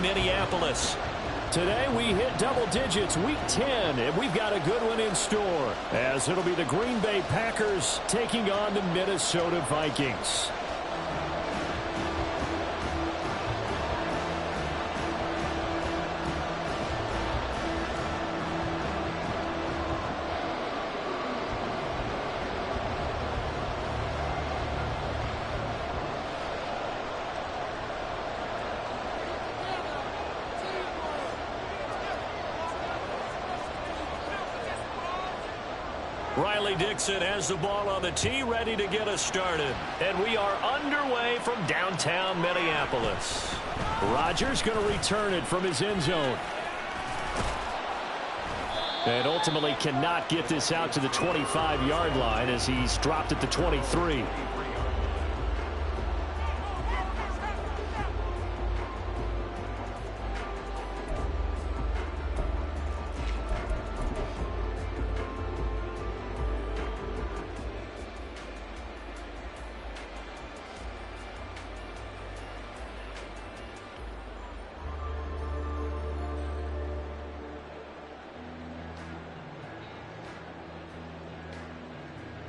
Minneapolis. Today we hit double digits, week 10, and we've got a good one in store, as it'll be the Green Bay Packers taking on the Minnesota Vikings. Riley Dixon has the ball on the tee, ready to get us started. And we are underway from downtown Minneapolis. Rodgers going to return it from his end zone. And ultimately cannot get this out to the 25-yard line as he's dropped at the 23.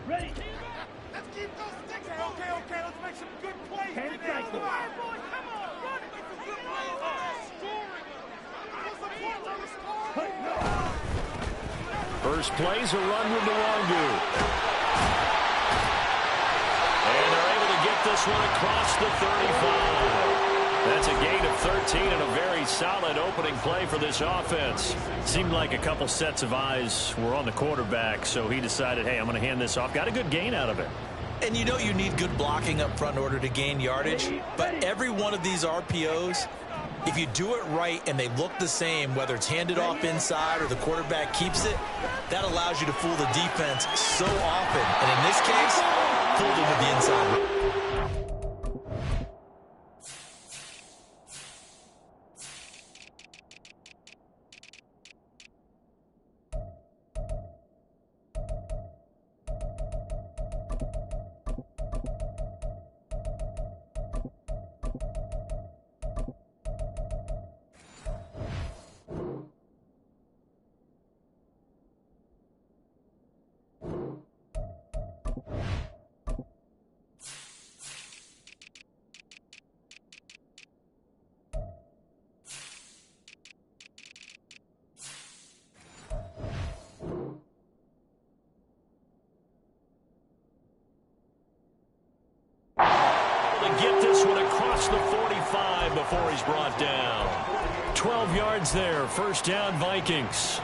Ready? Let's keep those sticks. Okay. Let's make some good plays. Come on, boys. Come on. Run. Make some good plays. What's the point on the score? First play's a run with Nwangu. And they're able to get this one across the 35. That's a gain of 13 and a very solid opening play for this offense. Seemed like a couple sets of eyes were on the quarterback, so he decided, hey, I'm going to hand this off. Got a good gain out of it. And you know you need good blocking up front in order to gain yardage, but every one of these RPOs, if you do it right and they look the same, whether it's handed off inside or the quarterback keeps it, that allows you to fool the defense so often. And in this case, fooled them with the inside. Get this one across the 45 before he's brought down. 12 yards there, first down Vikings.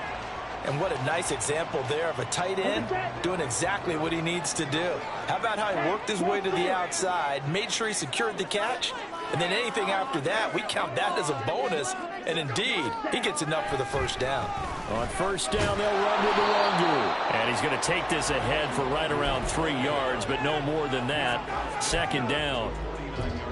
And what a nice example there of a tight end doing exactly what he needs to do. How about how he worked his way to the outside, made sure he secured the catch, and then anything after that, we count that as a bonus. And indeed, he gets enough for the first down. On first down, they'll run with Nwangu. And he's going to take this ahead for right around 3 yards, but no more than that. Second down.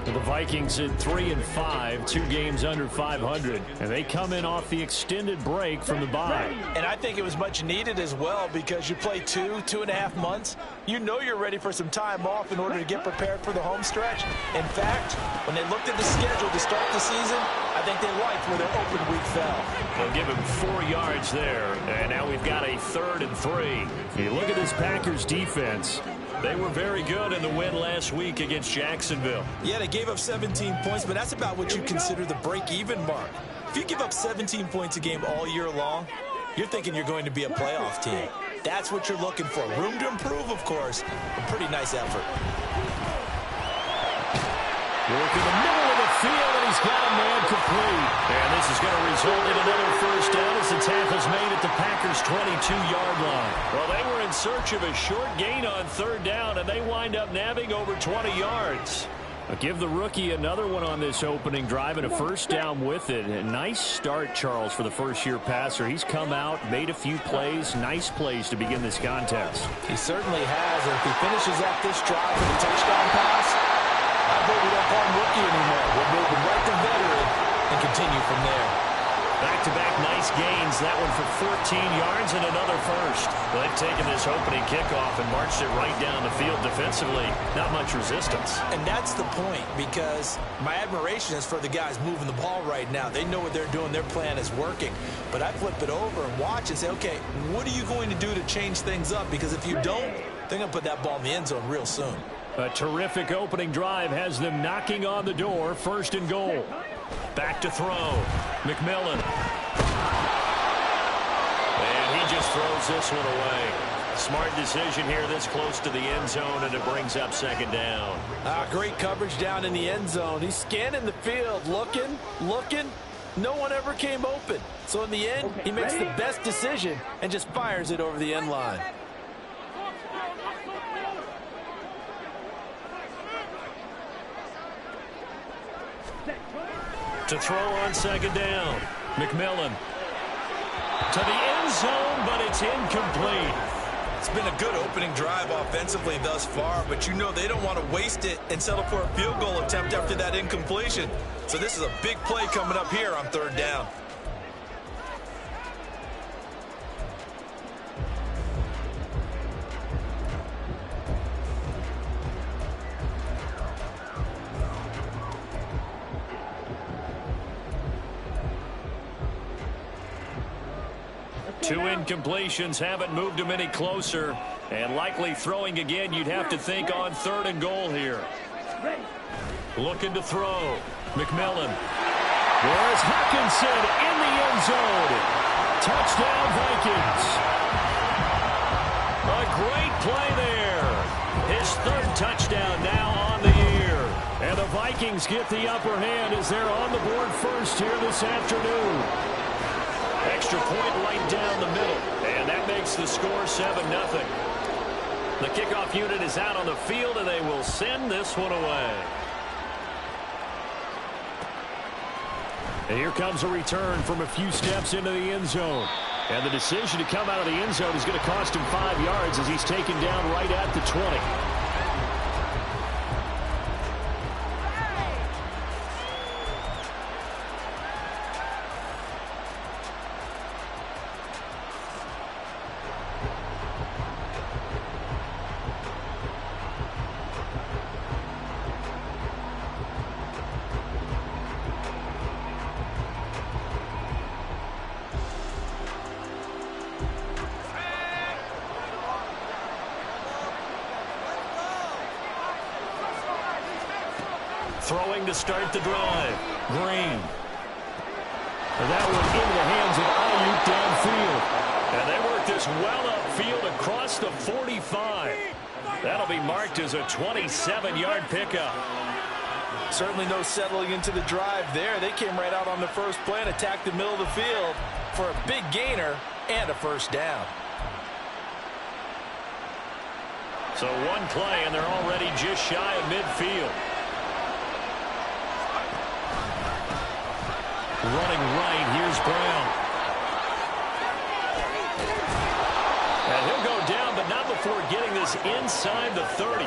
The Vikings at 3-5, 2 games under 500, and they come in off the extended break from the bye. And I think it was much needed as well, because you play 2.5 months. You know you're ready for some time off in order to get prepared for the home stretch. In fact, when they looked at the schedule to start the season, I think they liked where their open week fell. They'll give him 4 yards there, and now we've got a 3rd and 3. You look at this Packers defense. They were very good in the win last week against Jacksonville. Yeah, they gave up 17 points, but that's about what you consider the break-even mark. If you give up 17 points a game all year long, you're thinking you're going to be a playoff team. That's what you're looking for. Room to improve, of course. A pretty nice effort. Work in the middle of the field, and he's got a man complete. And this is going to result in another first down as the tackle's made at the Packers' 22-yard line. Well, they were in search of a short gain on 3rd down, and they wind up nabbing over 20 yards. I'll give the rookie another one on this opening drive and a first down with it. A nice start, Charles, for the first-year passer. He's come out, made a few plays, nice plays to begin this contest. He certainly has, and if he finishes up this drive with a touchdown pass, I bet we don't call him rookie anymore. We'll move him right to veteran and continue from there. Back-to-back nice gains. That one for 14 yards and another first. Well, they've taken this opening kickoff and marched it right down the field defensively. Not much resistance. And that's the point, because my admiration is for the guys moving the ball right now. They know what they're doing. Their plan is working. But I flip it over and watch and say, okay, what are you going to do to change things up? Because if you don't, they're going to put that ball in the end zone real soon. A terrific opening drive has them knocking on the door. 1st and goal. Back to throw. McMillan. And he just throws this one away. Smart decision here this close to the end zone, and it brings up 2nd down. Great coverage down in the end zone. He's scanning the field, looking. No one ever came open. So in the end, he makes the best decision and just fires it over the end line. To throw on 2nd down. McMillan. To the end zone, but it's incomplete. It's been a good opening drive offensively thus far, but you know they don't want to waste it and settle for a field goal attempt after that incompletion. So this is a big play coming up here on 3rd down. Two incompletions haven't moved him any closer, and likely throwing again. You'd have to think on 3rd and goal here. Looking to throw. McMillan. There's Hawkinson in the end zone. Touchdown, Vikings. A great play there. His 3rd touchdown now on the year. And the Vikings get the upper hand as they're on the board first here this afternoon. Extra point right down the middle, and that makes the score 7-0. The kickoff unit is out on the field, and they will send this one away. And here comes a return from a few steps into the end zone. And the decision to come out of the end zone is going to cost him 5 yards as he's taken down right at the 20. Throwing to start the drive. Green. And that one into the hands of Ayuk downfield. And they work this well upfield across the 45. That'll be marked as a 27-yard pickup. Certainly no settling into the drive there. They came right out on the first play and attacked the middle of the field for a big gainer and a 1st down. So one play, and they're already just shy of midfield. Running right, here's Brown. And he'll go down, but not before getting this inside the 30.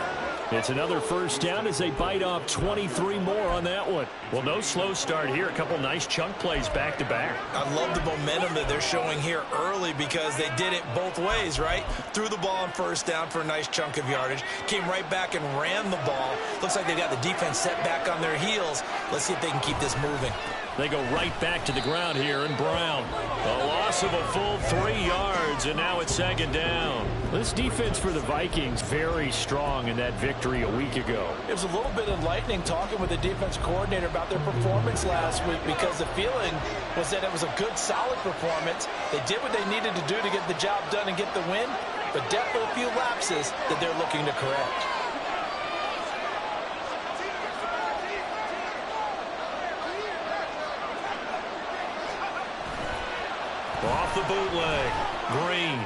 It's another 1st down as they bite off 23 more on that one. Well, no slow start here. A couple nice chunk plays back-to-back. I love the momentum that they're showing here early because they did it both ways, right? Threw the ball on 1st down for a nice chunk of yardage. Came right back and ran the ball. Looks like they got the defense set back on their heels. Let's see if they can keep this moving. They go right back to the ground here, and Brown. A loss of a full 3 yards, and now it's 2nd down. This defense for the Vikings very strong in that victory a week ago. It was a little bit enlightening talking with the defense coordinator about their performance last week, because the feeling was that it was a good, solid performance. They did what they needed to do to get the job done and get the win, but definitely a few lapses that they're looking to correct. Off the bootleg. Green.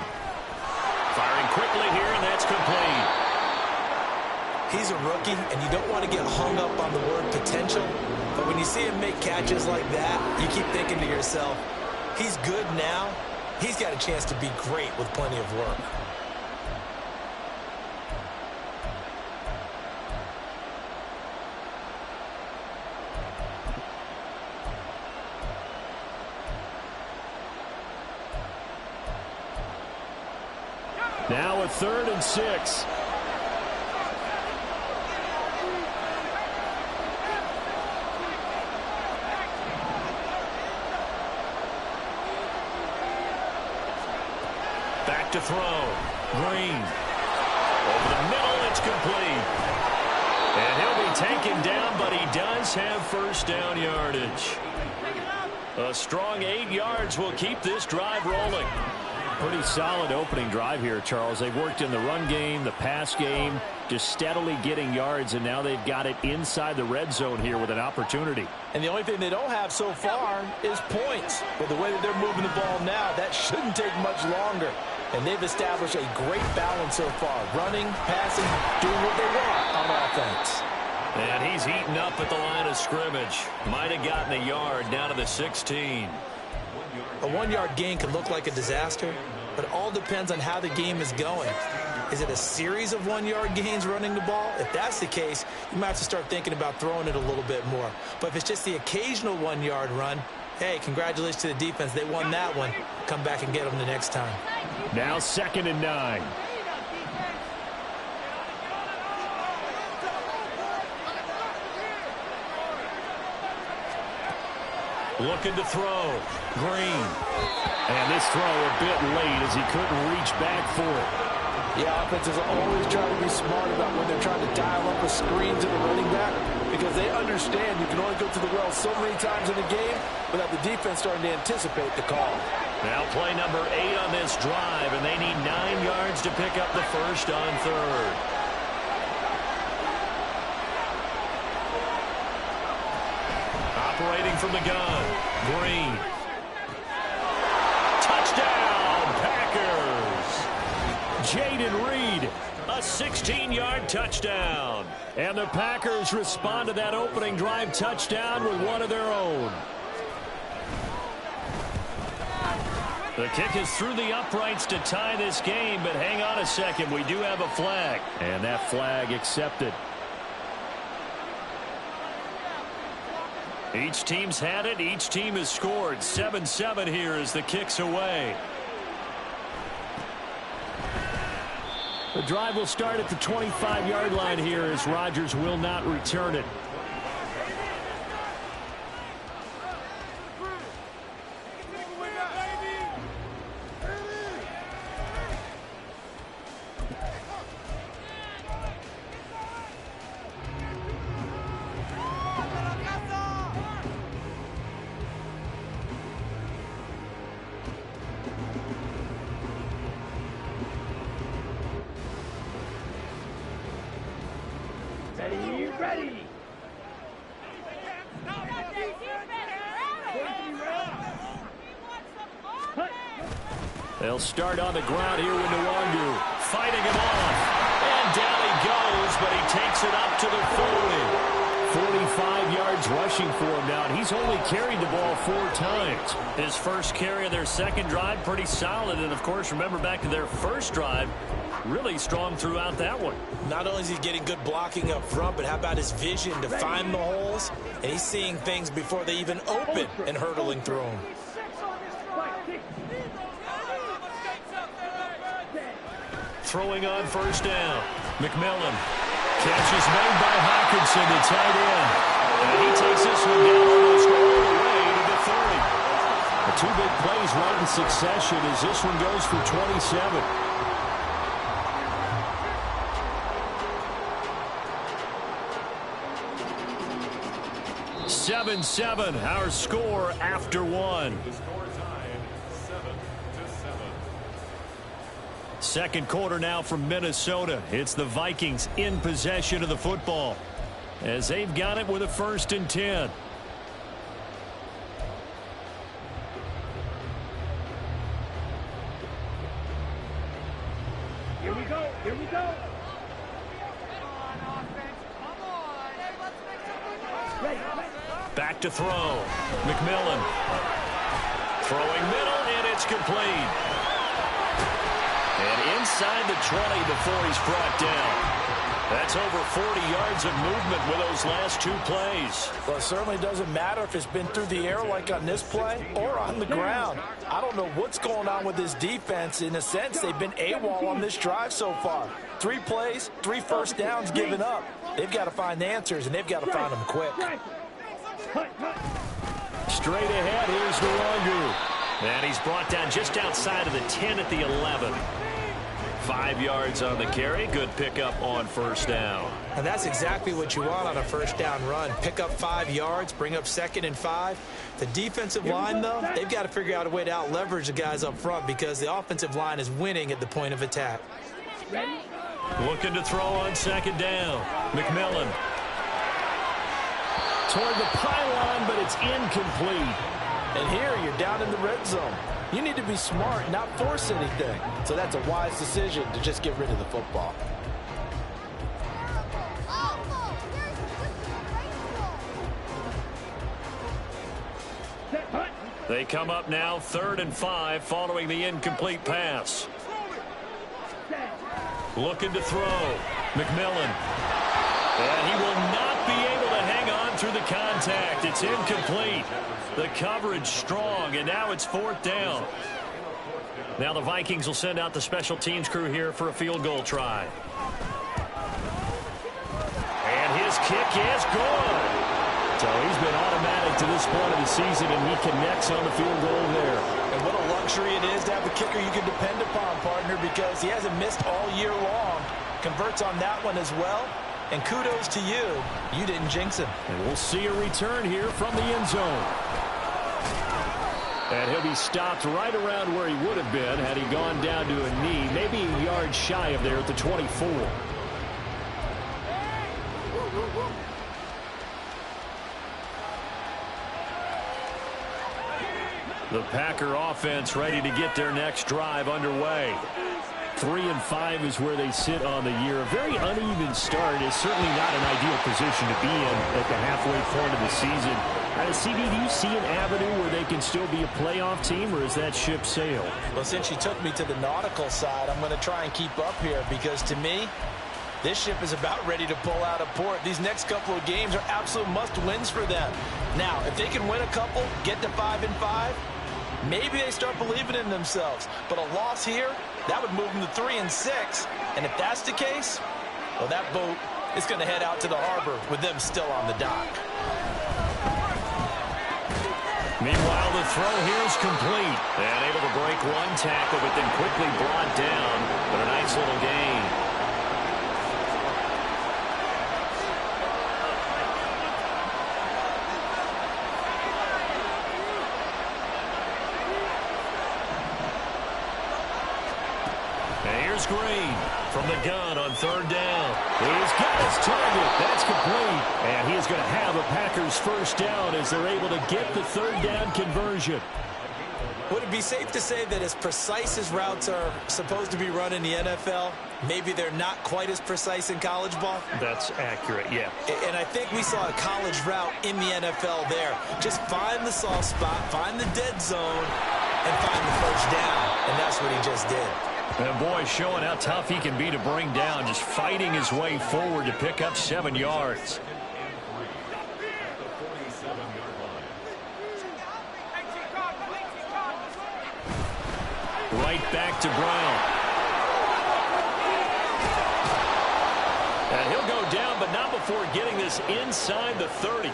Firing quickly here, and that's complete. He's a rookie, and you don't want to get hung up on the word potential. But when you see him make catches like that, you keep thinking to yourself, he's good now. He's got a chance to be great with plenty of work. Now a 3rd and 6. Back to throw. Green. Over the middle, it's complete. And he'll be taken down, but he does have first down yardage. A strong 8 yards will keep this drive rolling. Pretty solid opening drive here, Charles. They've worked in the run game, the pass game, just steadily getting yards, and now they've got it inside the red zone here with an opportunity. And the only thing they don't have so far is points. But the way that they're moving the ball now, that shouldn't take much longer. And they've established a great balance so far. Running, passing, doing what they want on offense. And he's heating up at the line of scrimmage. Might have gotten a yard down to the 16. A 1-yard gain can look like a disaster, but it all depends on how the game is going. Is it a series of 1-yard gains running the ball? If that's the case, you might have to start thinking about throwing it a little bit more. But if it's just the occasional 1-yard run, hey, congratulations to the defense. They won that one. Come back and get them the next time. Now 2nd and 9. Looking to throw. Green. And this throw a bit late as he couldn't reach back for it. Yeah, offenses are always trying to be smart about when they're trying to dial up a screen to the running back, because they understand you can only go to the well so many times in the game without the defense starting to anticipate the call. Now play number 8 on this drive, and they need 9 yards to pick up the first on 3rd. Operating from the gun, Green. Touchdown, Packers! Jaden Reed, a 16-yard touchdown. And the Packers respond to that opening drive touchdown with one of their own. The kick is through the uprights to tie this game, but hang on a second. We do have a flag, and that flag accepted. Each team's had it. Each team has scored. 7-7 here as the kick's away. The drive will start at the 25-yard line here as Rodgers will not return it. They'll start on the ground here with Nwangu fighting him off. And down he goes, but he takes it up to the 40. 45 yards rushing for him now, and he's only carried the ball 4 times. His first carry of their second drive, pretty solid. And, of course, remember back to their first drive, really strong throughout that one. Not only is he getting good blocking up front, but how about his vision to find the holes? And he's seeing things before they even open and hurtling through them. Throwing on first down. McMillan. Catch is made by Hawkinson, the tight end. And he takes this one down almost all the way to the 30. The 2 big plays right in succession as this one goes for 27. (7-7) our score after 1. Second quarter now from Minnesota. It's the Vikings in possession of the football as they've got it with a 1st and 10. Here we go. Here we go. Back to throw. McMillan. Throwing middle, and it's complete. And inside the 20 before he's brought down. That's over 40 yards of movement with those last 2 plays. Well, it certainly doesn't matter if it's been through the air like on this play or on the ground. I don't know what's going on with this defense. In a sense, they've been AWOL on this drive so far. 3 plays, 3 first downs given up. They've got to find answers, and they've got to find them quick. Straight ahead, here's Nwogu. And he's brought down just outside of the 10 at the 11. 5 yards on the carry. Good pickup on first down. And that's exactly what you want on a first down run. Pick up 5 yards, bring up 2nd and 5. The defensive line, though, they've got to figure out a way to out-leverage the guys up front because the offensive line is winning at the point of attack. Looking to throw on 2nd down. McMillan. Toward the pylon, but it's incomplete. And here, you're down in the red zone. You need to be smart, not force anything. So that's a wise decision to just get rid of the football. They come up now 3rd and 5 following the incomplete pass. Looking to throw. McMillan. And he will not be able to hang on through the contact. It's incomplete. The coverage strong, and now it's 4th down. Now the Vikings will send out the special teams crew here for a field goal try. And his kick is good. So he's been automatic to this point of the season, and he connects on the field goal there. And what a luxury it is to have a kicker you can depend upon, partner, because he hasn't missed all year long. Converts on that one as well. And kudos to you. You didn't jinx him. And we'll see a return here from the end zone. And he'll be stopped right around where he would have been had he gone down to a knee, maybe a yard shy of there at the 24. The Packer offense ready to get their next drive underway. 3 and 5 is where they sit on the year. A very uneven start is certainly not an ideal position to be in at the halfway point of the season. CB, do you see an avenue where they can still be a playoff team, or is that ship sailed? Well, since you took me to the nautical side, I'm going to try and keep up here because to me, this ship is about ready to pull out of port. These next couple of games are absolute must-wins for them. Now, if they can win a couple, get to 5 and 5, maybe they start believing in themselves. But a loss here, that would move them to 3 and 6. And if that's the case, well, that boat is going to head out to the harbor with them still on the dock. Meanwhile, the throw here is complete. And able to break one tackle, but then quickly brought down. But a nice little gain. Here's Green from the gun on 3rd down. He's got his target. That's complete. And he is going to have a Packers first down as they're able to get the 3rd down conversion. Would it be safe to say that as precise as routes are supposed to be run in the NFL, maybe they're not quite as precise in college ball? That's accurate, yeah. And I think we saw a college route in the NFL there. Just find the soft spot, find the dead zone, and find the first down. And that's what he just did. And boy, showing how tough he can be to bring down, just fighting his way forward to pick up 7 yards. Right back to Brown. And he'll go down, but not before getting this inside the 30.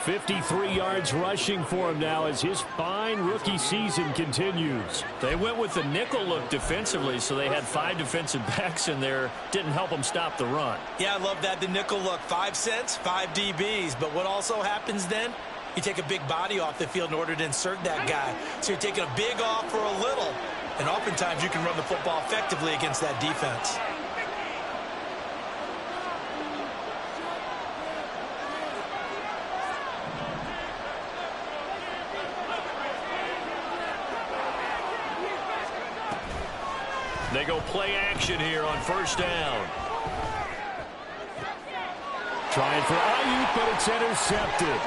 53 yards rushing for him now as his fine rookie season continues. They went with the nickel look defensively, so they had 5 defensive backs in there. Didn't help them stop the run. Yeah, I love that, the nickel look. 5 cents, 5 DBs. But what also happens then? You take a big body off the field in order to insert that guy. So you're taking a big off for a little. And oftentimes you can run the football effectively against that defense. They go play action here on first down. Trying for Ayuk, but it's intercepted.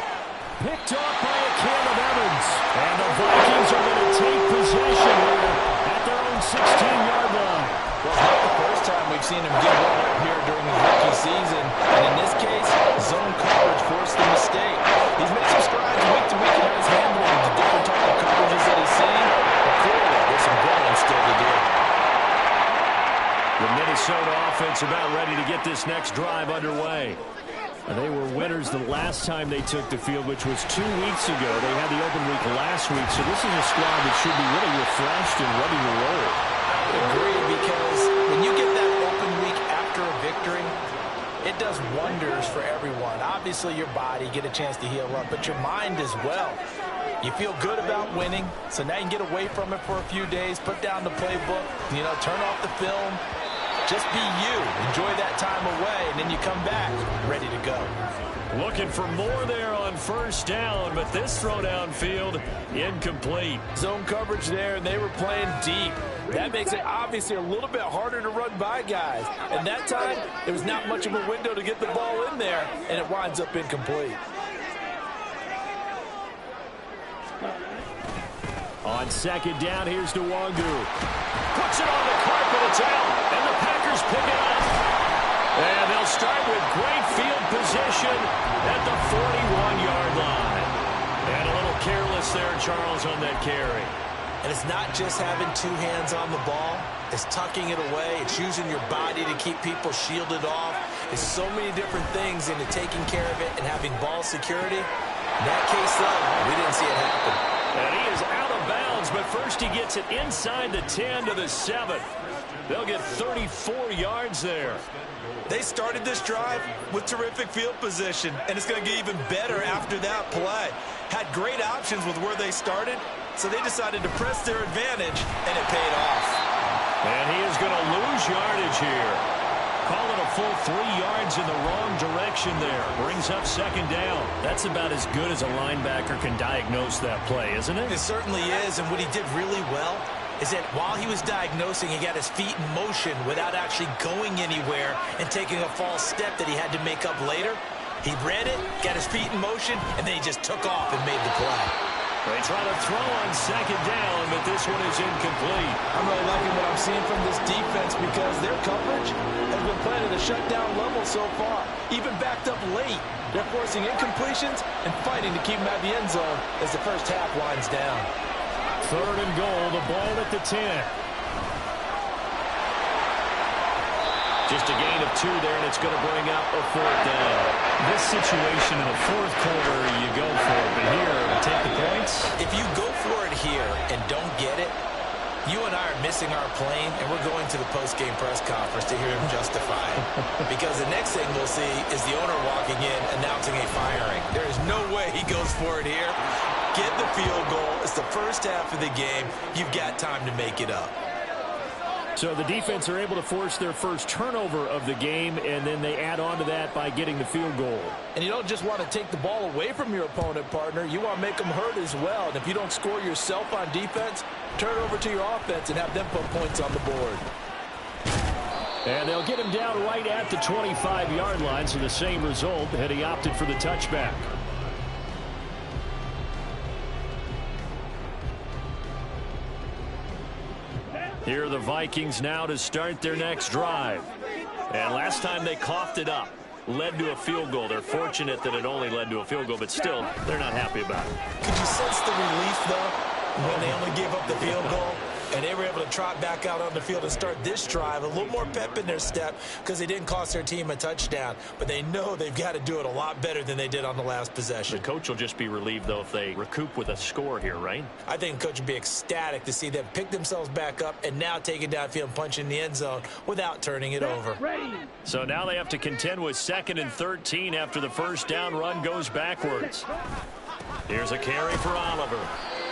Picked off by a can of Evans. And the Vikings are going to take possession here at their own 16-yard line. Well, it's not the first time we've seen him get one up here during his rookie season. And in this case, zone coverage forced the mistake. He's made some strides week to week in how he's handling the different type of coverages that he's seeing. But clearly, there's some growing still to do. The Minnesota offense about ready to get this next drive underway. They were winners the last time they took the field, which was 2 weeks ago. They had the open week last week, so this is a squad that should be really refreshed and ready to roll. I agree, because when you get that open week after a victory, it does wonders for everyone. Obviously, your body, get a chance to heal up, but your mind as well. You feel good about winning, so now you can get away from it for a few days, put down the playbook, turn off the film. Just be you. Enjoy that time away, and then you come back ready to go. Looking for more there on first down, but this throw downfield incomplete. Zone coverage there, and they were playing deep. That makes it obviously a little bit harder to run by guys. And that time, there was not much of a window to get the ball in there, and it winds up incomplete. On second down, here's Nwangu. Puts it on the carpet, it's out, and the Packers pick it up. And they'll start with great field position at the 41-yard line. And a little careless there, Charles, on that carry. And it's not just having two hands on the ball. It's tucking it away. It's using your body to keep people shielded off. There's so many different things into taking care of it and having ball security. In that case, though, we didn't see it happen. And he is out of bounds, but first he gets it inside the 10 to the 7. They'll get 34 yards there. They started this drive with terrific field position, and it's going to get even better after that play. Had great options with where they started, so they decided to press their advantage, and it paid off. And he is going to lose yardage here. Call it a full 3 yards in the wrong direction there. Brings up second down. That's about as good as a linebacker can diagnose that play, isn't it? It certainly is, and what he did really well is that while he was diagnosing, he got his feet in motion without actually going anywhere and taking a false step that he had to make up later. He read it, got his feet in motion, and then he just took off and made the play. They try to throw on second down, but this one is incomplete. I'm really liking what I'm seeing from this defense because their coverage has been playing at a shutdown level so far. Even backed up late, they're forcing incompletions and fighting to keep them out of the end zone as the first half winds down. Third and goal, the ball at the 10. Just a gain of 2 there, and it's going to bring up a fourth down. This situation in the fourth quarter, you go for it. But here, take the points. If you go for it here and don't get it, you and I are missing our plane, and we're going to the post-game press conference to hear him justify it. Because the next thing we'll see is the owner walking in, announcing a firing. There is no way he goes for it here. Get the field goal. It's the first half of the game. You've got time to make it up. So the defense are able to force their first turnover of the game, and then they add on to that by getting the field goal. And you don't just want to take the ball away from your opponent, partner. You want to make them hurt as well. And if you don't score yourself on defense, turn it over to your offense and have them put points on the board. And they'll get him down right at the 25-yard line, so the same result had he opted for the touchback. Here are the Vikings now to start their next drive. And last time they coughed it up, led to a field goal. They're fortunate that it only led to a field goal, but still, they're not happy about it. Could you sense the relief, though, when they only gave up the field goal? And they were able to trot back out on the field and start this drive. A little more pep in their step because they didn't cost their team a touchdown. But they know they've got to do it a lot better than they did on the last possession. The coach will just be relieved, though, if they recoup with a score here, right? I think the coach would be ecstatic to see them pick themselves back up and now take it downfield and punch in the end zone without turning it over. So now they have to contend with 2nd and 13 after the first down run goes backwards. Here's a carry for Oliver.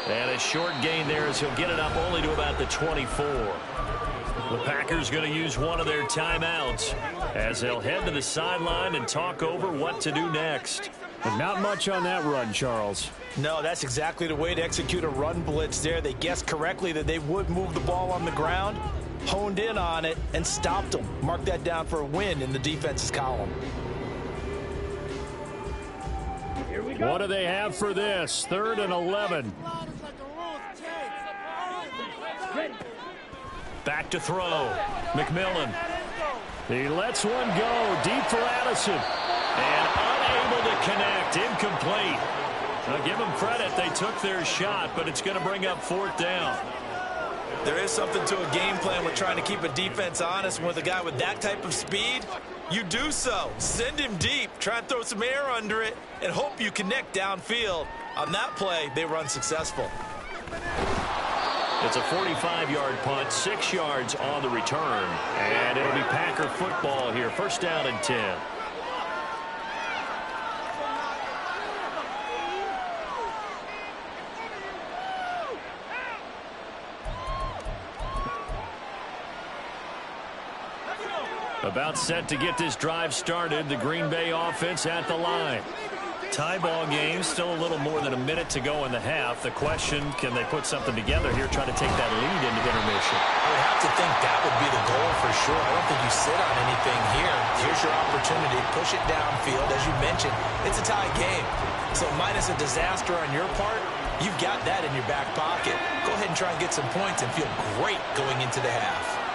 And a short gain there as he'll get it up only to about the 24. The Packers going to use one of their timeouts as they'll head to the sideline and talk over what to do next. But not much on that run, Charles. No, that's exactly the way to execute a run blitz there. They guessed correctly that they would move the ball on the ground, honed in on it, and stopped them. Mark that down for a win in the defense's column. What do they have for this? 3rd and 11. Back to throw. McMillan. He lets one go deep for Addison. And unable to connect. Incomplete. Now give them credit. They took their shot, but it's going to bring up 4th down. There is something to a game plan with trying to keep a defense honest. With a guy with that type of speed, you do so. Send him deep. Try and throw some air under it and hope you connect downfield. On that play, they were unsuccessful. It's a 45-yard punt, 6 yards on the return. And it'll be Packer football here. 1st down and 10. About set to get this drive started. The Green Bay offense at the line. Tie ball game, still a little more than a minute to go in the half. The question, can they put something together here, trying to take that lead into intermission? I would have to think that would be the goal for sure. I don't think you sit on anything here. Here's your opportunity. Push it downfield. As you mentioned, it's a tie game. So minus a disaster on your part, you've got that in your back pocket. Go ahead and try and get some points and feel great going into the half.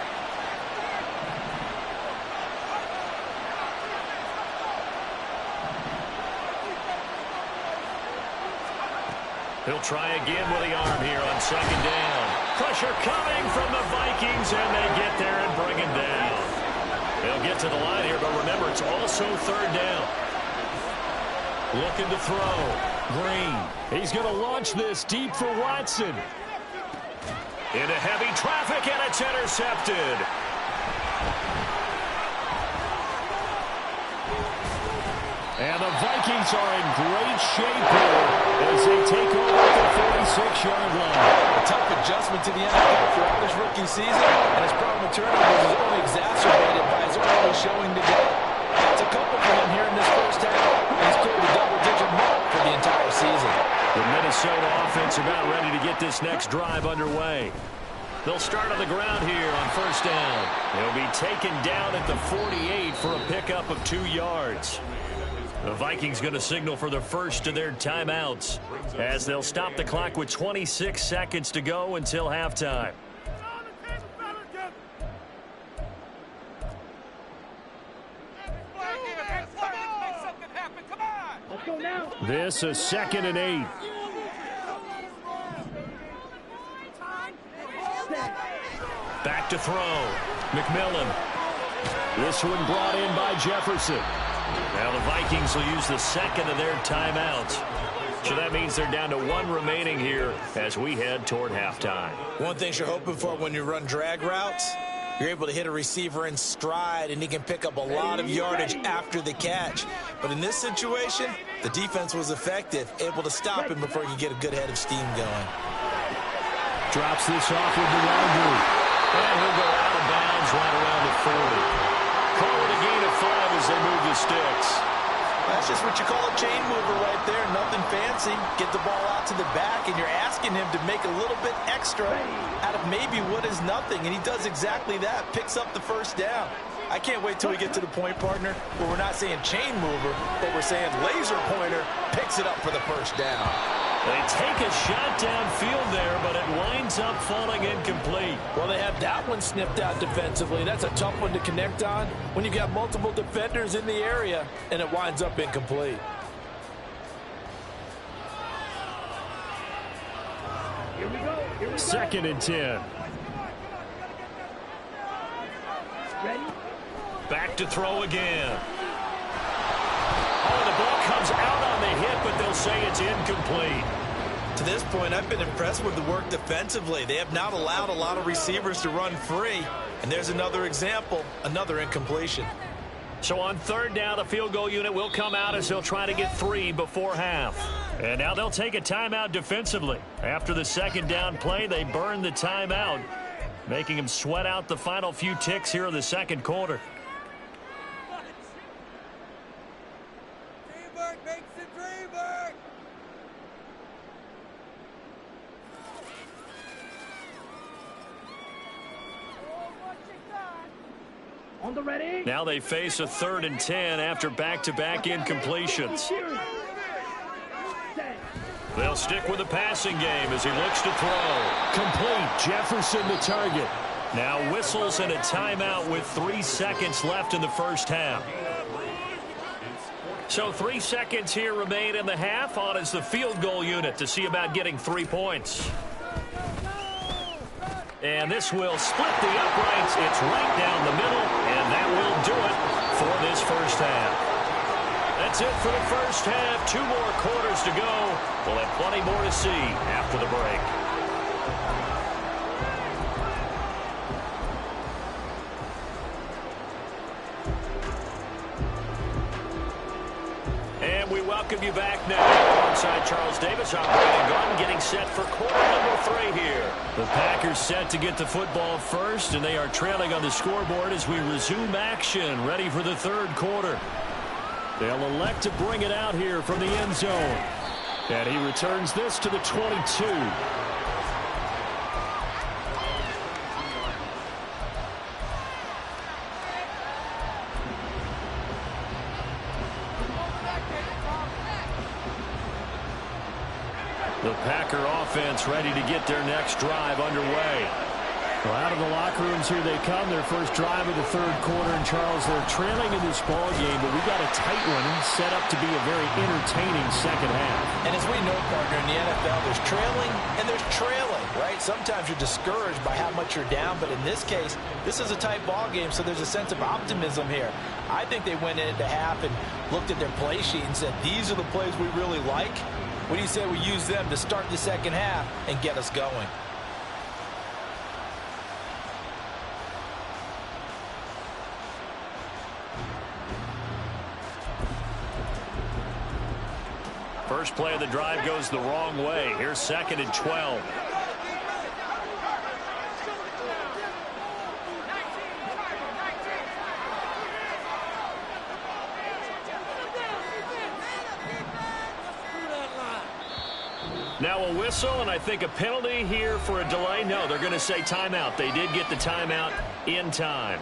He'll try again with the arm here on 2nd down. Pressure coming from the Vikings, and they get there and bring him down. They'll get to the line here, but remember, it's also 3rd down. Looking to throw. Green. He's going to launch this deep for Watson. Into heavy traffic, and it's intercepted. And the Vikings are in great shape here as they take over at the 46-yard line. A tough adjustment to the NFL throughout his rookie season, and his problem with turnovers is only exacerbated by his early showing today. That's a couple for him here in this 1st half, and he's cleared the double-digit mark for the entire season. The Minnesota offense about ready to get this next drive underway. They'll start on the ground here on 1st down. They'll be taken down at the 48 for a pickup of 2 yards. The Vikings going to signal for the first of their timeouts as they'll stop the clock with 26 seconds to go until halftime. This is 2nd and 8. Back to throw. McMillan. This one brought in by Jefferson. Now the Vikings will use the 2nd of their timeouts. So that means they're down to 1 remaining here as we head toward halftime. One thing you're hoping for when you run drag routes, you're able to hit a receiver in stride, and he can pick up a lot of yardage after the catch. But in this situation, the defense was effective, able to stop him before he could get a good head of steam going. Drops this off with the Landry. And he'll go out of bounds right around the 40. Call it a gain of 5 as they move the sticks. That's just what you call a chain mover right there. Nothing fancy. Get the ball out to the back, and you're asking him to make a little bit extra out of maybe what is nothing, and he does exactly that. Picks up the 1st down. I can't wait till we get to the point, partner, where we're not saying chain mover, but we're saying laser pointer picks it up for the 1st down. They take a shot downfield there, but it winds up falling incomplete. Well, they have that one snipped out defensively. That's a tough one to connect on when you've got multiple defenders in the area, and it winds up incomplete. Here we go. 2nd and 10. Ready? Back to throw again. Oh, the ball comes out on the hit, but they'll say it's incomplete. To this point, I've been impressed with the work defensively. They have not allowed a lot of receivers to run free. And there's another example, another incompletion. So on 3rd down, the field goal unit will come out as they'll try to get 3 before half. And now they'll take a timeout defensively. After the 2nd down play, they burn the timeout, making them sweat out the final few ticks here in the 2nd quarter. Teamwork makes the dream work. On the ready. Now they face a 3rd and 10 after back-to-back incompletions. They'll stick with the passing game as he looks to throw. Complete. Jefferson the target. Now whistles and a timeout with 3 seconds left in the first half. So 3 seconds here remain in the half. On is the field goal unit to see about getting 3 points. And this will split the uprights. It's right down the middle, and that will do it for this first half. That's it for the first half. 2 more quarters to go. We'll have plenty more to see after the break. And we welcome you back now alongside Charles Davis, operating gun, getting set for quarter number 3 here. The Packers set to get the football first, and they are trailing on the scoreboard as we resume action, ready for the third quarter. They'll elect to bring it out here from the end zone. And he returns this to the 22. The Packer offense ready to get their next drive underway. Well, out of the locker rooms here they come. Their first drive of the third quarter. And, Charles, they're trailing in this ball game, but we got a tight one set up to be a very entertaining second half. And as we know, partner, in the NFL, there's trailing and there's trailing, right? Sometimes you're discouraged by how much you're down, but in this case, this is a tight ball game, so there's a sense of optimism here. I think they went into half and looked at their play sheet and said, these are the plays we really like. What do you say we use them to start the second half and get us going? First play of the drive goes the wrong way. Here's 2nd and 12. Now a whistle, and I think a penalty here for a delay. No, they're going to say timeout. They did get the timeout in time.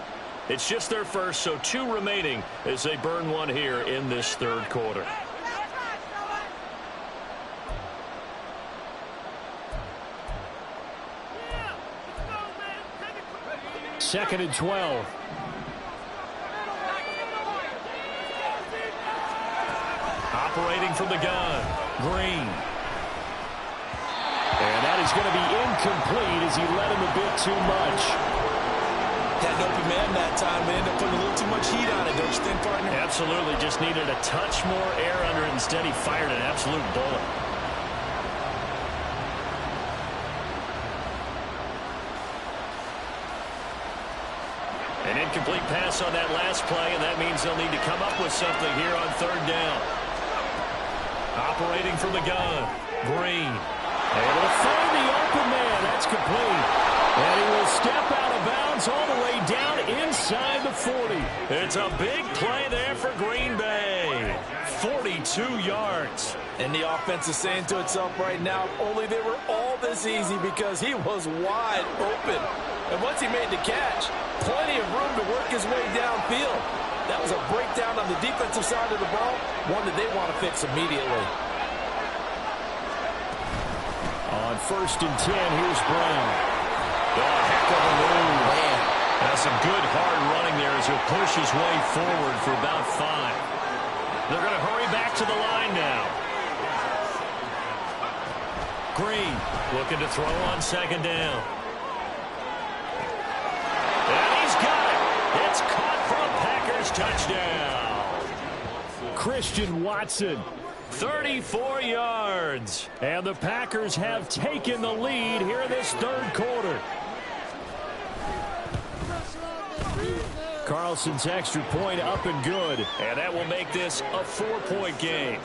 It's just their first, so 2 remaining as they burn one here in this third quarter. 2nd and 12. Operating from the gun, Green. And that is going to be incomplete as he led him a bit too much. Had an open man that time, but ended up putting a little too much heat on it, don't you think, partner? Absolutely. Just needed a touch more air under it. Instead, he fired an absolute bullet. An incomplete pass on that last play, and that means they'll need to come up with something here on 3rd down. Operating from the gun, Green. Able to find the open man. That's complete. And he will step out of bounds all the way down inside the 40. It's a big play there for Green Bay. 42 yards. And the offense is saying to itself right now, only they were all this easy because he was wide open. And once he made the catch, plenty of room to work his way downfield. That was a breakdown on the defensive side of the ball, one that they want to fix immediately. On 1st and 10, here's Brown. Oh, heck of a move. Man. That's some good hard running there as he'll push his way forward for about 5. They're going to hurry back to the line now. Green looking to throw on 2nd down. And he's got it. It's caught for a Packers touchdown. Christian Watson. 34 yards. And the Packers have taken the lead here in this third quarter. Carlson's extra point up and good. And that will make this a 4-point game.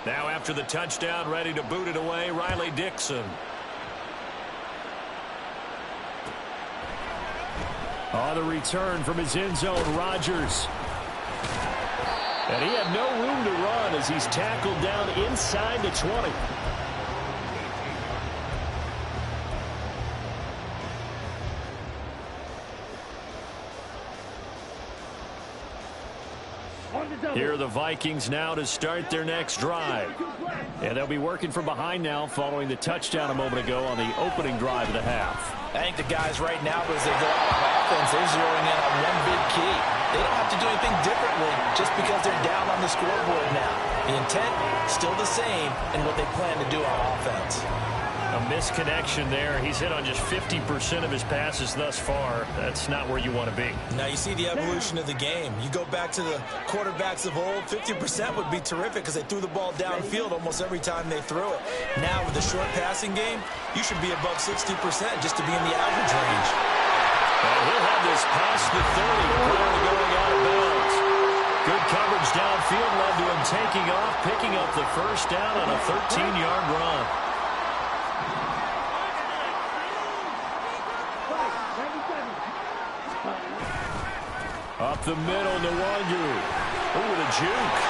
Now after the touchdown, ready to boot it away, Riley Dixon. On the return from his end zone, Rodgers. And he had no room to run as he's tackled down inside the 20. Here are the Vikings now to start their next drive. And they'll be working from behind now following the touchdown a moment ago on the opening drive of the half. I think the guys right now, as they go out on offense, they're zeroing in on one big key. They don't have to do anything differently just because they're down on the scoreboard now. The intent, still the same in what they plan to do on offense. A misconnection there. He's hit on just 50% of his passes thus far. That's not where you want to be. Now you see the evolution of the game. You go back to the quarterbacks of old, 50% would be terrific because they threw the ball downfield almost every time they threw it. Now with the short passing game, you should be above 60% just to be in the average range. And he'll have this past the 30 prior to going out of bounds. Good coverage downfield led to him taking off, picking up the first down on a 13-yard run. Up the middle, Nwangu. Oh, with a juke.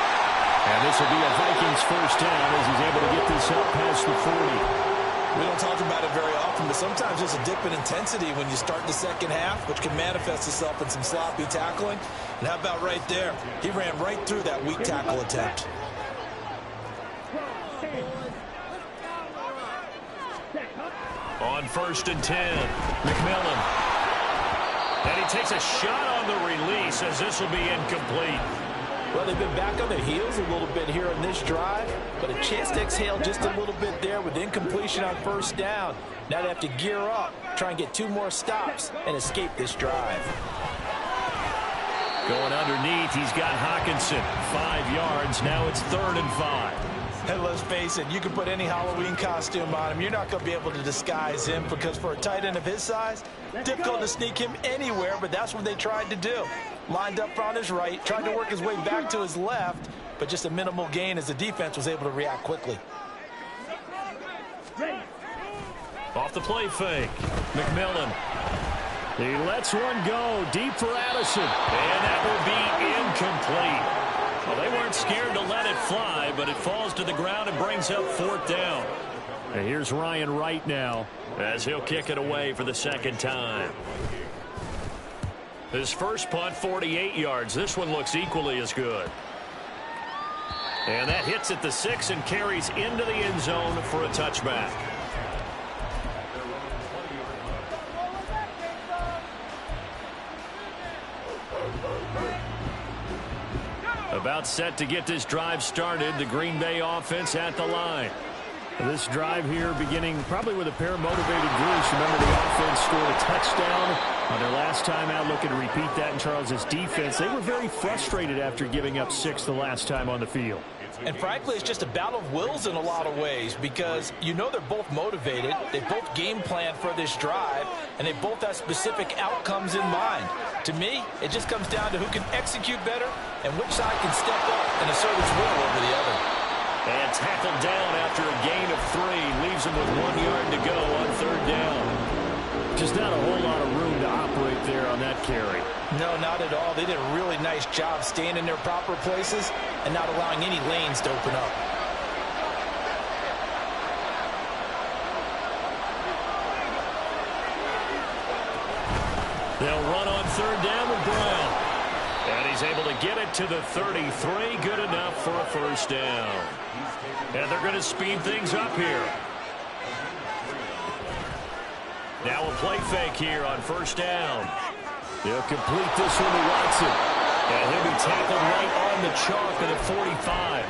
And this will be a Vikings first down as he's able to get this out past the 40. We don't talk about it very often, but sometimes there's a dip in intensity when you start the second half, which can manifest itself in some sloppy tackling. And how about right there? He ran right through that weak tackle attempt. On 1st and 10, McMillan. And he takes a shot on the release as this will be incomplete. Well, they've been back on their heels a little bit here in this drive, but a chance to exhale just a little bit there with incompletion on first down. Now they have to gear up, try and get 2 more stops and escape this drive. Going underneath, he's got Hawkinson. 5 yards. Now it's 3rd and 5. And let's face it, you can put any Halloween costume on him. You're not going to be able to disguise him because for a tight end of his size, difficult to sneak him anywhere, but that's what they tried to do. Lined up on his right, tried to work his way back to his left, but just a minimal gain as the defense was able to react quickly. Off the play fake, McMillan. He lets one go deep for Addison, and that will be incomplete. Well, they weren't scared to let it fly, but it falls to the ground and brings up 4th down. And here's Ryan Wright now as he'll kick it away for the 2nd time. His first punt, 48 yards. This one looks equally as good. And that hits at the 6 and carries into the end zone for a touchback. About set to get this drive started. The Green Bay offense at the line. This drive here beginning probably with a pair of motivated groups. Remember, the offense scored a touchdown on their last time out. Looking to repeat that in Charles's defense. They were very frustrated after giving up 6 the last time on the field. And frankly, it's just a battle of wills in a lot of ways because you know they're both motivated. They both game plan for this drive, and they both have specific outcomes in mind. To me, it just comes down to who can execute better and which side can step up and assert its will over the other. And tackled down after a gain of 3. Leaves him with 1 yard to go on 3rd down. Just not a whole lot of room to operate there on that carry. No, not at all. They did a really nice job staying in their proper places and not allowing any lanes to open up. They'll run on 3rd down with Brown. And he's able to get it to the 33. Good enough for a first down. And they're going to speed things up here. Now a play fake here on 1st down. They'll complete this one to Watson. And he'll be tackled right on the chalk at the 45.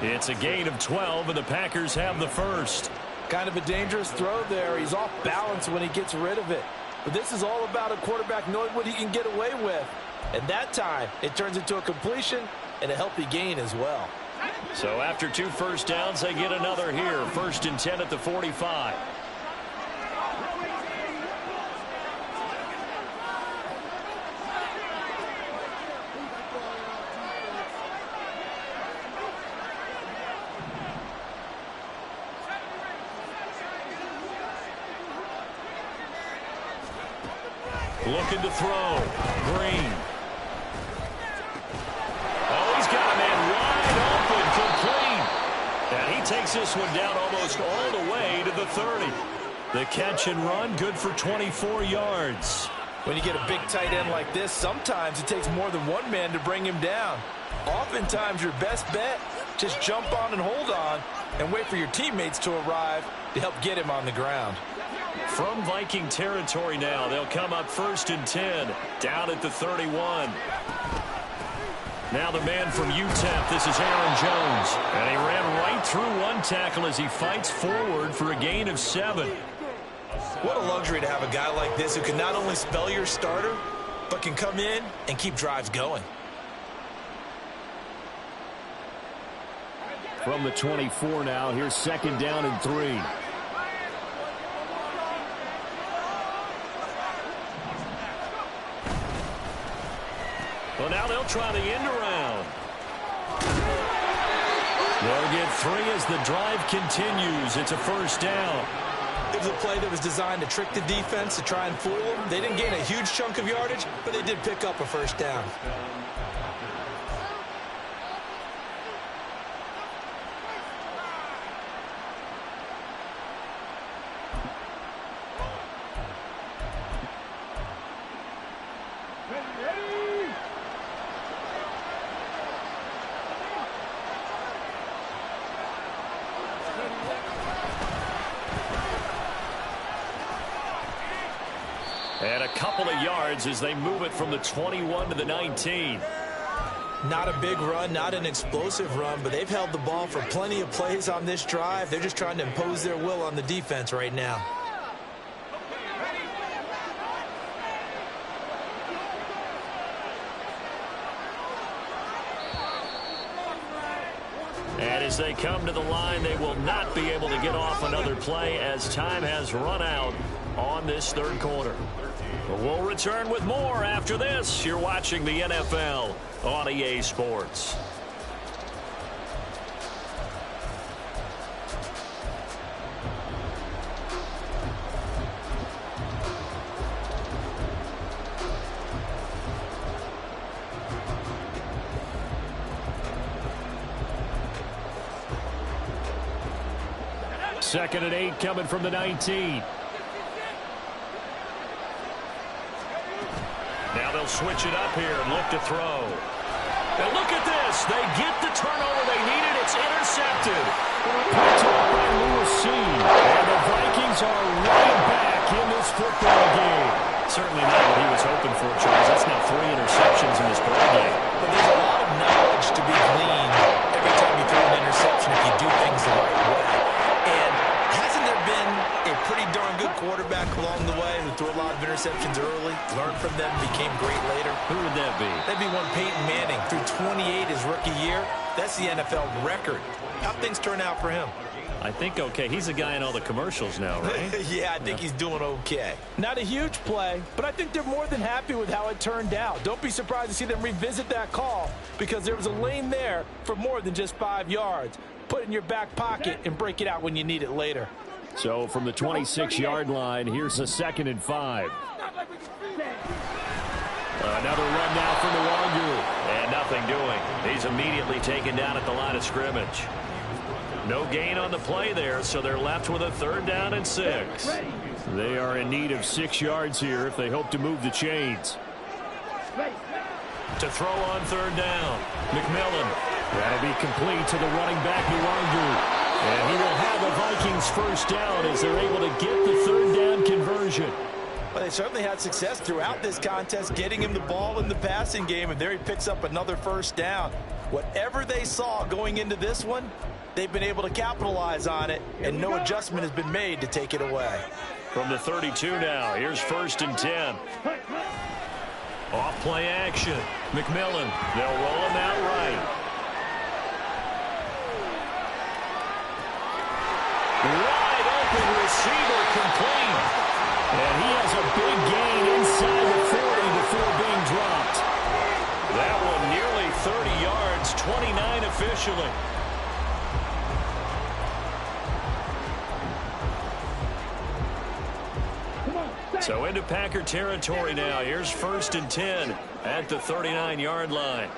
It's a gain of 12, and the Packers have the first. Kind of a dangerous throw there. He's off balance when he gets rid of it. But this is all about a quarterback knowing what he can get away with. And that time, it turns into a completion and a healthy gain as well. So after 2 first downs, they get another here. 1st and 10 at the 45. Looking to throw. Green. Oh, he's got a man wide open, complete. And he takes this one down almost all the way to the 30. The catch and run, good for 24 yards. When you get a big tight end like this, sometimes it takes more than one man to bring him down. Oftentimes, your best bet, just jump on and hold on and wait for your teammates to arrive to help get him on the ground. From Viking territory now, they'll come up 1st and 10, down at the 31. Now the man from UTEP, this is Aaron Jones. And he ran right through one tackle as he fights forward for a gain of 7. What a luxury to have a guy like this who can not only spell your starter, but can come in and keep drives going. From the 24 now, here's 2nd down and 3. Well, now they'll try the end around. They'll get 3 as the drive continues. It's a 1st down. It was a play that was designed to trick the defense, to try and fool them. They didn't gain a huge chunk of yardage, but they did pick up a 1st down. And a couple of yards as they move it from the 21 to the 19. Not a big run, not an explosive run, but they've held the ball for plenty of plays on this drive. They're just trying to impose their will on the defense right now. And as they come to the line, they will not be able to get off another play as time has run out on this 3rd quarter. But we'll return with more after this. You're watching the NFL on EA Sports. Second and 8 coming from the 19. Now they'll switch it up here and look to throw. And look at this. They get the turnover they needed. It's intercepted. Picked off by Lewis. And the Vikings are right back in this football game. Certainly not what he was hoping for, Charles. That's now 3 interceptions in this ball game. But there's a lot of knowledge to be gleaned every time you throw an interception if you do things the right way. And hasn't there been a pretty darn good quarterback along the way who threw a lot of interceptions early, learned from them, became great later? Who would that be? That'd be one Peyton Manning. Threw 28 his rookie year. That's the NFL record. How'd things turn out for him? I think okay. He's a guy in all the commercials now, right? Yeah, I think he's doing okay. Not a huge play, but I think they're more than happy with how it turned out. Don't be surprised to see them revisit that call because there was a lane there for more than just 5 yards. Put it in your back pocket and break it out when you need it later. So from the 26-yard line, here's a 2nd and 5. Another run now from the Wangu. And nothing doing. He's immediately taken down at the line of scrimmage. No gain on the play there, so they're left with a 3rd down and 6. They are in need of 6 yards here if they hope to move the chains. To throw on 3rd down, McMillan. That'll be complete to the running back, Nwangu. And he will have the Vikings 1st down as they're able to get the 3rd down conversion. Well, they certainly had success throughout this contest, getting him the ball in the passing game, and there he picks up another 1st down. Whatever they saw going into this one, they've been able to capitalize on it, and no adjustment has been made to take it away. From the 32 now, here's 1st and 10. Off play action. McMillan, they'll roll him out right. Wide open receiver complete. And he has a big gain inside the 40 before being dropped. That one nearly 30 yards, 29 officially. So into Packer territory now. Here's 1st and 10 at the 39-yard line.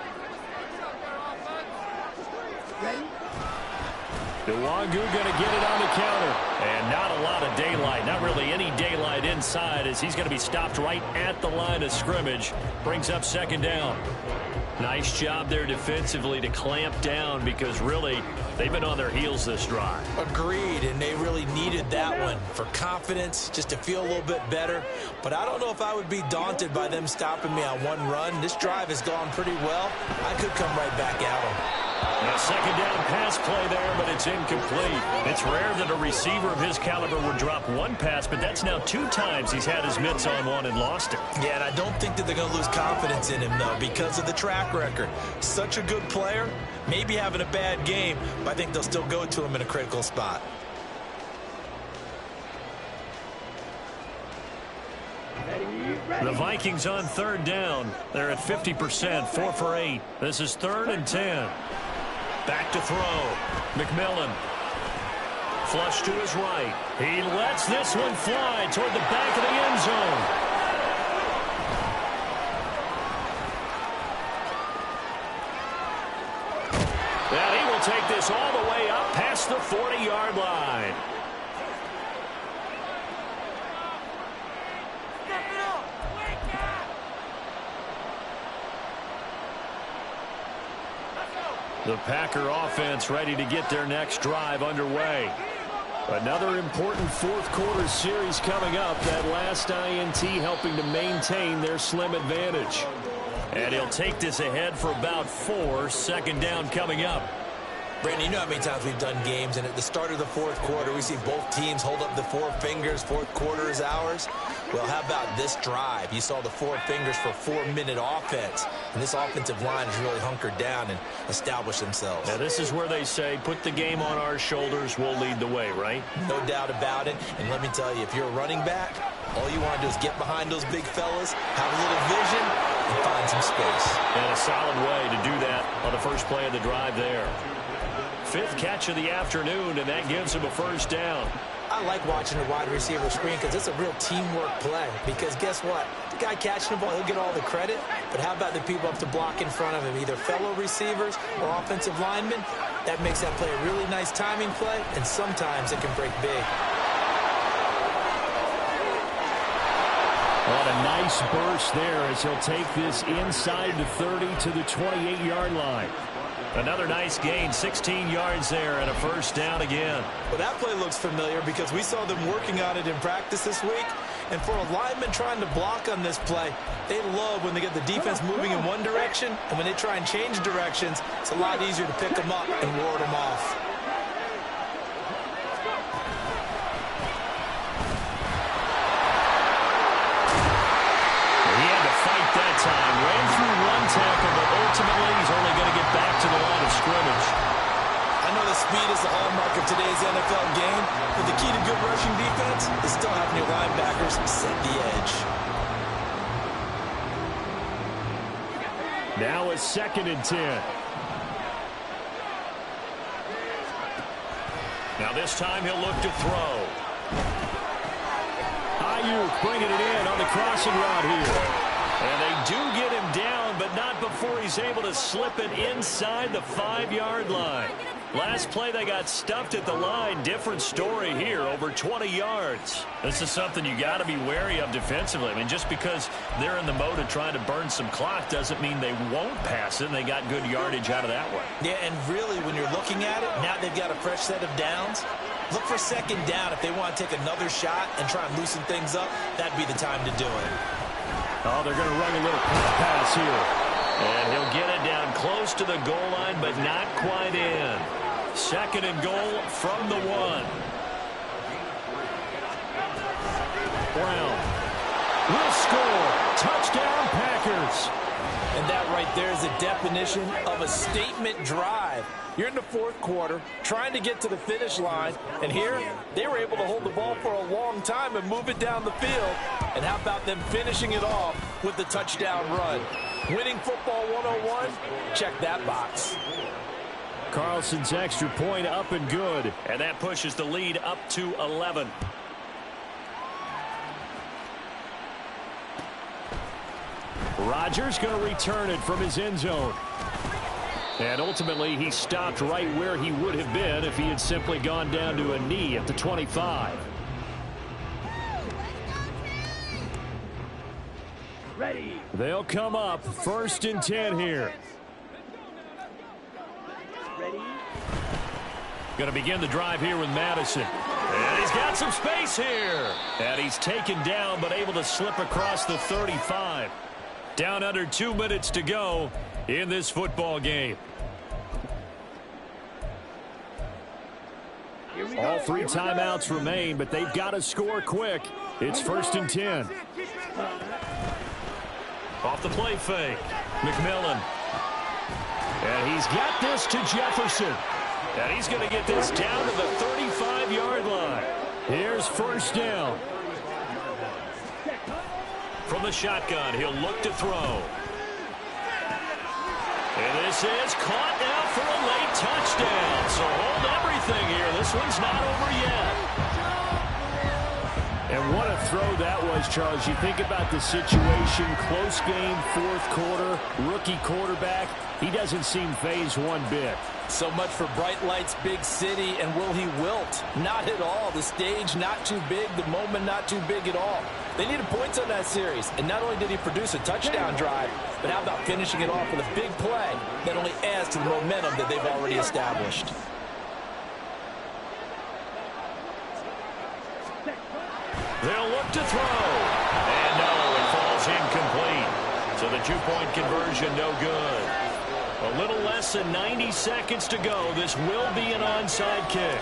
Nwangu going to get it on the counter. And not a lot of daylight, not really any daylight inside, as he's going to be stopped right at the line of scrimmage. Brings up second down. Nice job there defensively to clamp down, because really they've been on their heels this drive. Agreed, and they really needed that one for confidence, just to feel a little bit better. But I don't know if I would be daunted by them stopping me on one run. This drive has gone pretty well. I could come right back at them. A second down pass play there, but it's incomplete. It's rare that a receiver of his caliber would drop one pass, but that's now 2 times he's had his mitts on one and lost it. Yeah, and I don't think that they're going to lose confidence in him, though, because of the track record. Such a good player, maybe having a bad game, but I think they'll still go to him in a critical spot. The Vikings on third down. They're at 50%, 4 for 8. This is 3rd and 10. Back to throw. McMillan. Flush to his right. He lets this one fly toward the back of the end zone. And he will take this all the way up past the 40-yard line. The Packer offense ready to get their next drive underway. Another important fourth-quarter series coming up. That last INT helping to maintain their slim advantage. And he'll take this ahead for about 4. Second down coming up. Brandon, you know how many times we've done games, and at the start of the fourth quarter, we see both teams hold up the 4 fingers. Fourth quarter is ours. Well, how about this drive? You saw the 4 fingers for 4-minute offense, and this offensive line has really hunkered down and established themselves. Now, this is where they say, put the game on our shoulders, we'll lead the way, right? No doubt about it. And let me tell you, if you're a running back, all you want to do is get behind those big fellas, have a little vision, and find some space. And a solid way to do that on the first play of the drive there. 5th catch of the afternoon, and that gives him a first down. I like watching the wide receiver screen because it's a real teamwork play. Because guess what? The guy catching the ball, he'll get all the credit. But how about the people up to block in front of him, either fellow receivers or offensive linemen? That makes that play a really nice timing play, and sometimes it can break big. What a nice burst there as he'll take this inside the 30 to the 28-yard line. Another nice gain, 16 yards there, and a first down again. Well, that play looks familiar because we saw them working on it in practice this week. And for a lineman trying to block on this play, they love when they get the defense moving in one direction, and when they try and change directions, it's a lot easier to pick them up and ward them off. He had to fight that time. Ran through one tackle, but ultimately he's only going to get back to the line of scrimmage. I know the speed is the hallmark of today's NFL game, but the key to good rushing defense is still having your linebackers set the edge. Now a 2nd and 10. Now this time he'll look to throw. Ayuk bringing it in on the crossing route here. And they do get him down, but not before he's able to slip it inside the 5-yard line. Last play, they got stuffed at the line. Different story here, over 20 yards. This is something you got to be wary of defensively. I mean, just because they're in the mode of trying to burn some clock doesn't mean they won't pass it, and they got good yardage out of that one. Yeah, and really, when you're looking at it, now they've got a fresh set of downs. Look for second down. If they want to take another shot and try and loosen things up, that'd be the time to do it. Oh, they're going to run a little pass here. And he'll get it down close to the goal line, but not quite in. 2nd and goal from the 1. Brown will score. Touchdown, Packers. And that right there is a definition of a statement drive. You're in the fourth quarter, trying to get to the finish line, and here they were able to hold the ball for a long time and move it down the field. And how about them finishing it off with the touchdown run? Winning football 101, check that box. Carlson's extra point up and good, and that pushes the lead up to 11. Rodgers going to return it from his end zone. And ultimately, he stopped right where he would have been if he had simply gone down to a knee at the 25. Ready. They'll come up 1st and 10 here. Ready. Going to begin the drive here with Madison. And he's got some space here. And he's taken down but able to slip across the 35. Down under 2 minutes to go in this football game. All 3 timeouts remain, but they've got to score quick. It's 1st and 10. Off the play fake. McMillan. And he's got this to Jefferson. And he's going to get this down to the 35-yard line. Here's 1st down. From the shotgun, he'll look to throw. And this is caught now for a late touchdown. So hold everything here. This one's not over yet. And what a throw that was, Charles. You think about the situation, close game, 4th quarter, rookie quarterback. He doesn't seem phased one bit. So much for bright lights, big city, and will he wilt? Not at all. The stage not too big, the moment not too big at all. They needed points on that series, and not only did he produce a touchdown drive, but how about finishing it off with a big play that only adds to the momentum that they've already established. They'll look to throw. And no, it falls incomplete. So the 2-point conversion no good. A little less than 90 seconds to go. This will be an onside kick.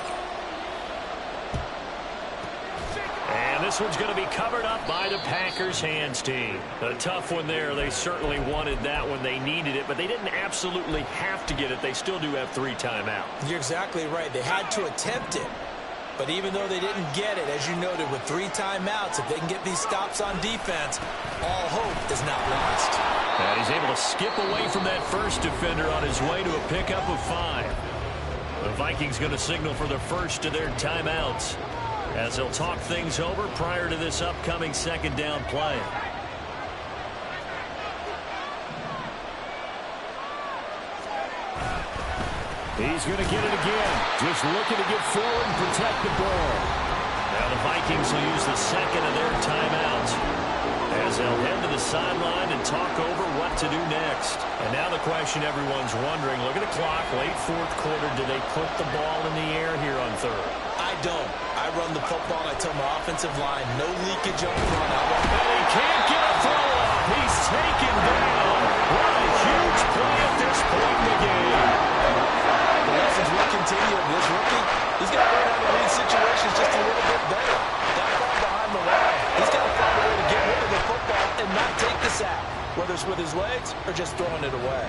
And this one's going to be covered up by the Packers hands team. A tough one there. They certainly wanted that when they needed it, but they didn't absolutely have to get it. They still do have 3 timeouts. You're exactly right. They had to attempt it. But even though they didn't get it, as you noted, with 3 timeouts, if they can get these stops on defense, all hope is not lost. And he's able to skip away from that first defender on his way to a pickup of 5. The Vikings going to signal for the first of their timeouts as they'll talk things over prior to this upcoming 2nd down play. He's going to get it again. Just looking to get forward and protect the ball. Now the Vikings will use the 2nd of their timeouts as they'll head to the sideline and talk over what to do next. And now the question everyone's wondering, look at the clock, late 4th quarter, do they put the ball in the air here on 3rd? I don't. I run the football and I tell my offensive line, no leakage up front. And he can't get a throw off. He's taken down. What a huge play at this point in the game. The lessons will continue of this rookie. He's got to learn how to read situations just a little bit better. That far behind the line, he's got to find a way to get rid of the football and not take the sack, whether it's with his legs or just throwing it away.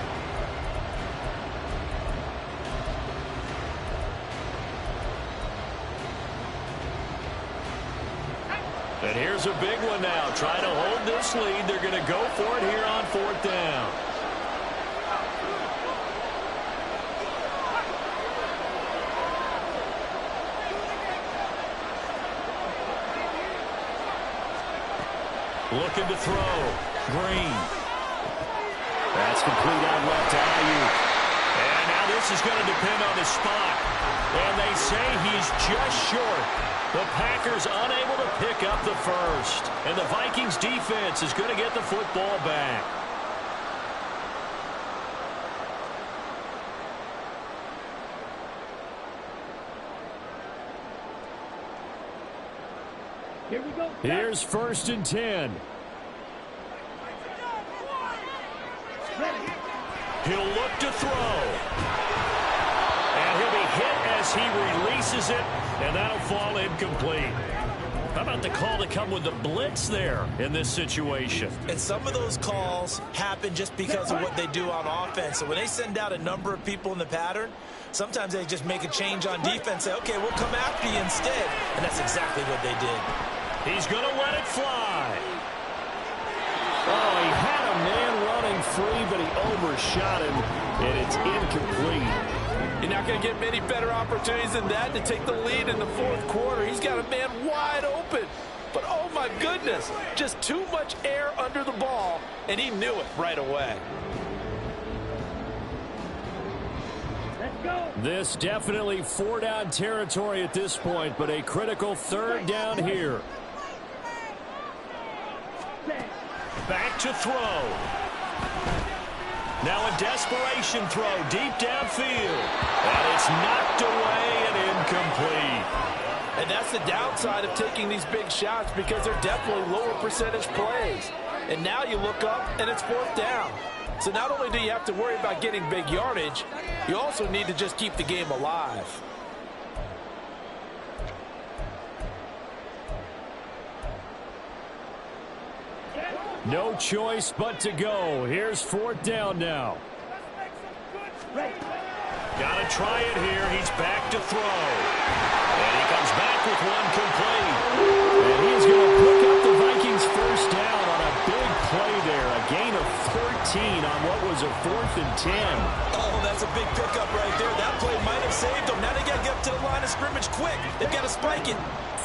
And here's a big one now. Trying to hold this lead. They're going to go for it here on 4th down. Looking to throw. Green. That's complete out left to Ayuk. And now this is going to depend on the spot. And they say he's just short. The Packers unable to pick up the first. And the Vikings defense is going to get the football back. Here we go. Here's 1st and 10. He'll look to throw. And he'll be hit as he releases it, and that'll fall incomplete. How about the call to come with the blitz there in this situation? And some of those calls happen just because of what they do on offense. So when they send out a number of people in the pattern, sometimes they just make a change on defense, say, okay, we'll come after you instead. And that's exactly what they did. He's going to let it fly. Oh, he had a man running free, but he overshot him, and it's incomplete. You're not going to get many better opportunities than that to take the lead in the 4th quarter. He's got a man wide open. But, oh, my goodness, just too much air under the ball, and he knew it right away. This definitely 4-down territory at this point, but a critical 3rd down here. Back to throw. Now a desperation throw deep downfield. And it's knocked away and incomplete. And that's the downside of taking these big shots, because they're definitely lower percentage plays. And now you look up and it's 4th down. So not only do you have to worry about getting big yardage, you also need to just keep the game alive. No choice but to go. Here's 4th down now. Got to try it here. He's back to throw. And he comes back with one complete. And he's going to pick up the Vikings 1st down on a big play there. A gain of 13 on what was a 4th and 10. Oh, that's a big pickup right there. That play might have saved them. Now they got to get up to the line of scrimmage quick. They've got to spike it.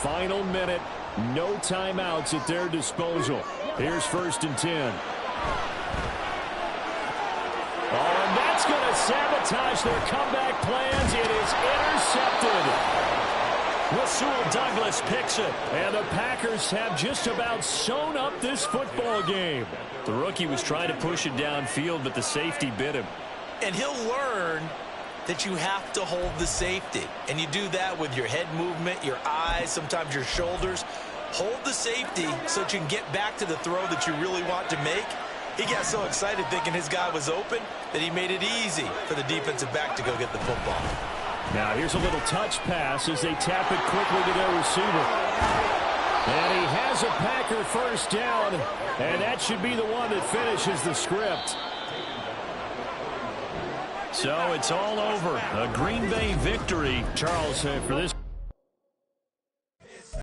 Final minute. No timeouts at their disposal. Here's 1st and 10. Oh, and that's going to sabotage their comeback plans. It is intercepted. Rasul Douglas picks it. And the Packers have just about sewn up this football game. The rookie was trying to push it downfield, but the safety bit him. And he'll learn that you have to hold the safety. And you do that with your head movement, your eyes, sometimes your shoulders. Hold the safety so that you can get back to the throw that you really want to make. He got so excited thinking his guy was open that he made it easy for the defensive back to go get the football. Now here's a little touch pass as they tap it quickly to their receiver. And he has a Packer 1st down, and that should be the one that finishes the script. So it's all over. A Green Bay victory. Charles, for this